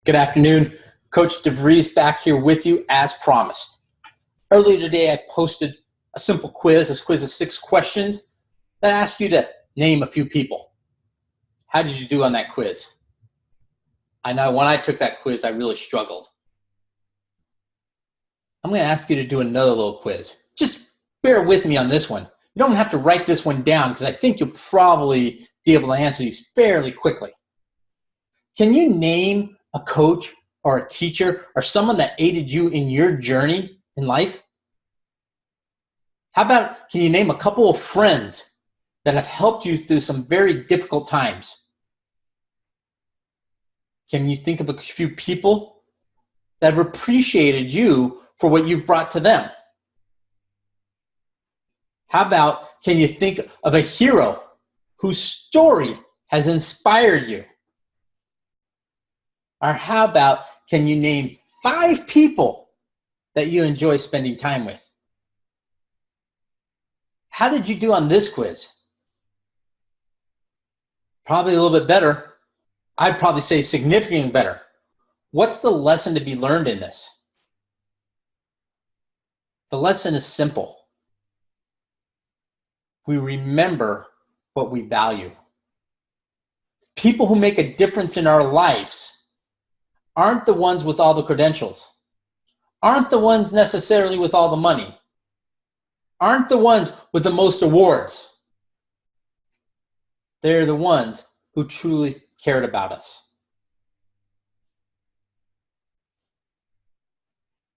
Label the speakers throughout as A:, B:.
A: Good afternoon. Coach DeVries back here with you as promised. Earlier today, I posted a simple quiz, a quiz of 6 questions that asked you to name a few people. How did you do on that quiz? I know when I took that quiz, I really struggled. I'm going to ask you to do another little quiz. Just bear with me on this one. You don't have to write this one down because I think you'll probably be able to answer these fairly quickly. Can you name a coach or a teacher or someone that aided you in your journey in life? How about, can you name a couple of friends that have helped you through some very difficult times? Can you think of a few people that have appreciated you for what you've brought to them? How about, can you think of a hero whose story has inspired you? Or how about, can you name 5 people that you enjoy spending time with? How did you do on this quiz? Probably a little bit better. I'd probably say significantly better. What's the lesson to be learned in this? The lesson is simple. We remember what we value. People who make a difference in our lives aren't the ones with all the credentials, aren't the ones necessarily with all the money, aren't the ones with the most awards. They're the ones who truly cared about us.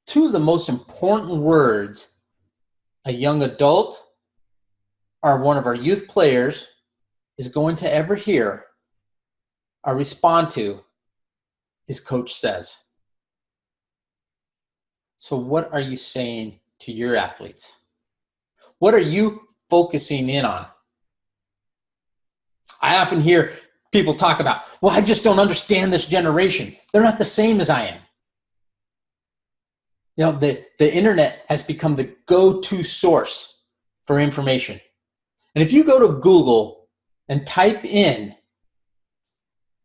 A: 2 of the most important words a young adult or one of our youth players is going to ever hear or respond to is coach says. So what are you saying to your athletes? What are you focusing in on? I often hear people talk about, well, I just don't understand this generation. They're not the same as I am. You know, the internet has become the go-to source for information. And if you go to Google and type in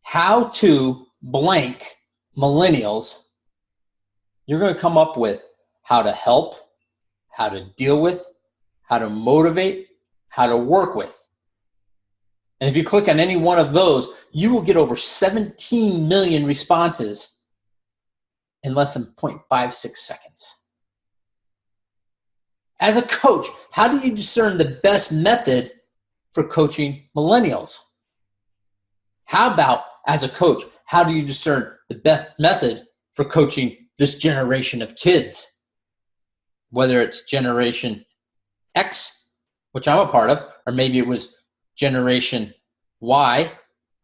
A: how to blank millennials, you're going to come up with how to help, how to deal with, how to motivate, how to work with. And if you click on any one of those, you will get over 17 million responses in less than 0.56 seconds. As a coach, how do you discern the best method for coaching millennials? How about, as a coach, how do you discern the best method for coaching this generation of kids? Whether it's Generation X, which I'm a part of, or maybe it was Generation Y,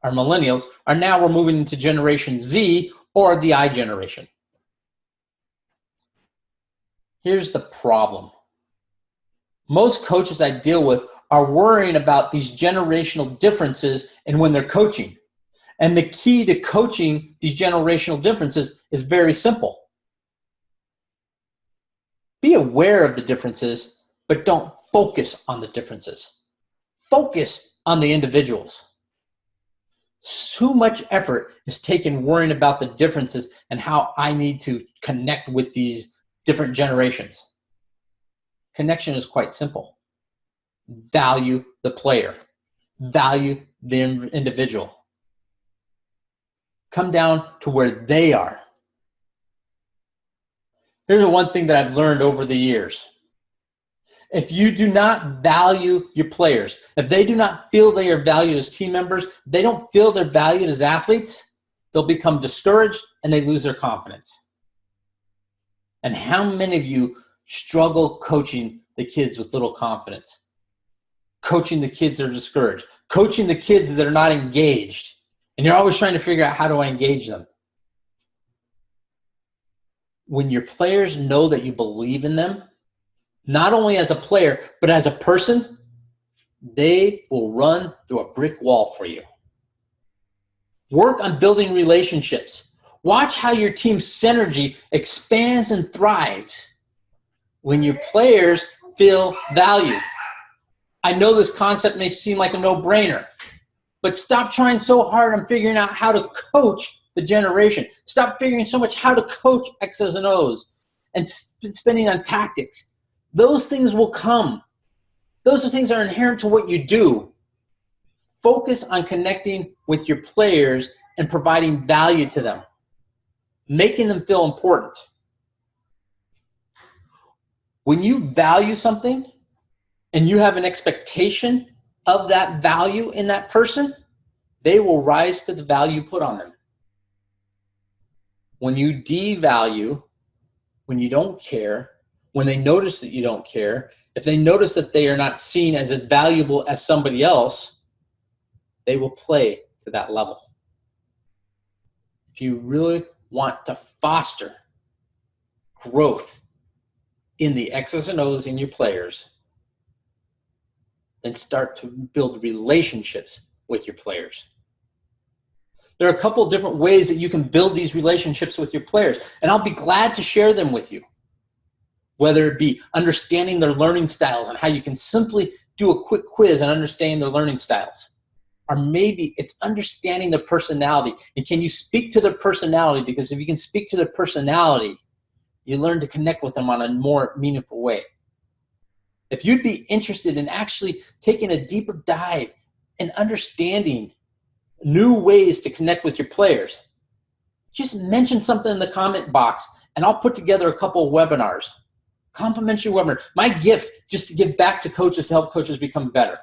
A: or millennials, or now we're moving into Generation Z or the I generation. Here's the problem. Most coaches I deal with are worrying about these generational differences in when they're coaching. And the key to coaching these generational differences is very simple. Be aware of the differences, but don't focus on the differences. Focus on the individuals. So much effort is taken worrying about the differences and how I need to connect with these different generations. Connection is quite simple. Value the player. Value the individual. Come down to where they are. Here's the one thing that I've learned over the years. If you do not value your players, if they do not feel they are valued as team members, they don't feel they're valued as athletes, they'll become discouraged and they lose their confidence. And how many of you struggle coaching the kids with little confidence? Coaching the kids that are discouraged. Coaching the kids that are not engaged. And you're always trying to figure out, how do I engage them? When your players know that you believe in them, not only as a player, but as a person, they will run through a brick wall for you. Work on building relationships. Watch how your team's synergy expands and thrives when your players feel valued. I know this concept may seem like a no-brainer, but stop trying so hard on figuring out how to coach the generation. Stop figuring so much how to coach X's and O's and spending on tactics. Those things will come. Those are things that are inherent to what you do. Focus on connecting with your players and providing value to them, making them feel important. When you value something and you have an expectation of that value in that person, they will rise to the value you put on them. When you devalue, when you don't care, when they notice that you don't care, if they notice that they are not seen as valuable as somebody else, they will play to that level. If you really want to foster growth in the X's and O's in your players, then start to build relationships with your players. There are a couple of different ways that you can build these relationships with your players, and I'll be glad to share them with you. Whether it be understanding their learning styles and how you can simply do a quick quiz on understanding their learning styles. Or maybe it's understanding their personality. And can you speak to their personality? Because if you can speak to their personality, you learn to connect with them on a more meaningful way. If you'd be interested in actually taking a deeper dive and understanding new ways to connect with your players, just mention something in the comment box and I'll put together a couple of webinars. Complimentary webinar. My gift just to give back to coaches to help coaches become better.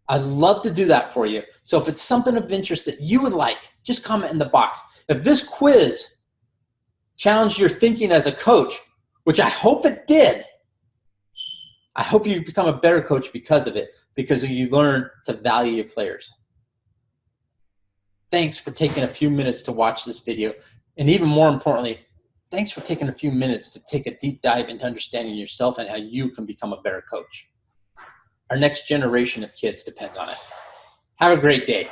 A: I'd love to do that for you. So if it's something of interest that you would like, just comment in the box. If this quiz challenged your thinking as a coach, which I hope it did, I hope you become a better coach because of it, because you learn to value your players. Thanks for taking a few minutes to watch this video. And even more importantly, thanks for taking a few minutes to take a deep dive into understanding yourself and how you can become a better coach. Our next generation of kids depends on it. Have a great day.